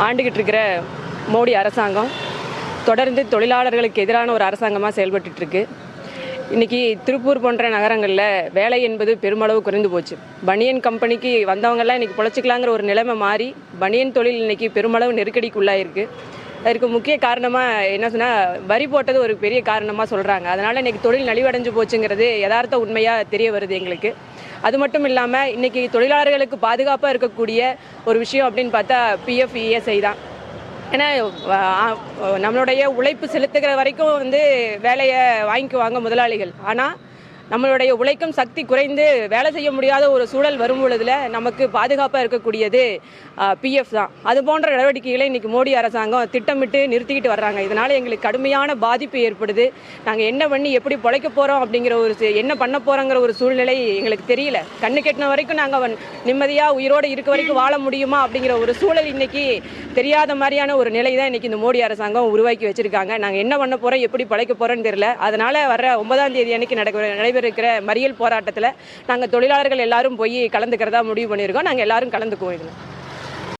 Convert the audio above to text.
ஆண்டுகிட்டு இருக்கிற மோடி அரசாங்கம் தொடர்ந்து தொழிலாளர்களுக்கு எதிரான ஒரு அரசாங்கமாக செயல்பட்டு இருக்கு. இன்றைக்கி திருப்பூர் போன்ற நகரங்களில் வேலை என்பது பெருமளவு குறைந்து போச்சு. பனியன் கம்பெனிக்கு வந்தவங்கெல்லாம் இன்றைக்கி பொழைச்சிக்கலாங்கிற ஒரு நிலைமை மாறி பனியன் தொழில் இன்றைக்கி பெருமளவு நெருக்கடிக்குள்ளாயிருக்கு. அதற்கு முக்கிய காரணமாக என்ன சொன்னால், வரி போட்டது ஒரு பெரிய காரணமாக சொல்கிறாங்க. அதனால் இன்றைக்கி தொழில் நலிவடைஞ்சு போச்சுங்கிறது யதார்த்த உண்மையாக தெரிய வருது எங்களுக்கு. அது மட்டும் இல்லாமல் இன்றைக்கி தொழிலாளர்களுக்கு பாதுகாப்பாக இருக்கக்கூடிய ஒரு விஷயம் அப்படின்னு பார்த்தா பிஎஃப், இஎஸ்ஐ தான். ஏன்னா நம்மளுடைய உழைப்பு செலுத்துகிற வரைக்கும் வேலையை வாங்கிக்குவாங்க முதலாளிகள். ஆனால் நம்மளுடைய உழைக்கும் சக்தி குறைந்து வேலை செய்ய முடியாத ஒரு சூழல் வரும் பொழுதுல நமக்கு பாதுகாப்பாக இருக்கக்கூடியது பிஎஃப் தான். அது போன்ற நடவடிக்கைகளை இன்றைக்கி மோடி அரசாங்கம் திட்டமிட்டு நிறுத்திக்கிட்டு வர்றாங்க. இதனால் எங்களுக்கு கடுமையான பாதிப்பு ஏற்படுது. நாங்கள் என்ன பண்ணி எப்படி பிழைக்க போகிறோம் அப்படிங்கிற என்ன பண்ண போகிறோங்கிற ஒரு சூழ்நிலை எங்களுக்கு தெரியல. கண்ணு கெட்டின வரைக்கும் நாங்கள் நிம்மதியாக உயிரோடு இருக்க வரைக்கும் வாழ முடியுமா அப்படிங்கிற ஒரு சூழல் இன்றைக்கி தெரியாத மாதிரியான ஒரு நிலை தான் இன்றைக்கி இந்த மோடி அரசாங்கம் உருவாக்கி வச்சுருக்காங்க. நாங்கள் என்ன பண்ண போகிறோம், எப்படி பிழைக்க போகிறோன்னு தெரியல. அதனால் வர 9ஆம் தேதி அன்னைக்கு நடைபெற மறியல் போராட்டத்தில் நாங்கள் தொழிலாளர்கள் எல்லாரும் போய் கலந்துக்கிறதா முடிவு பண்ணியிருக்கோம். நாங்கள் எல்லாரும் கலந்துக்குவோம் இதில்.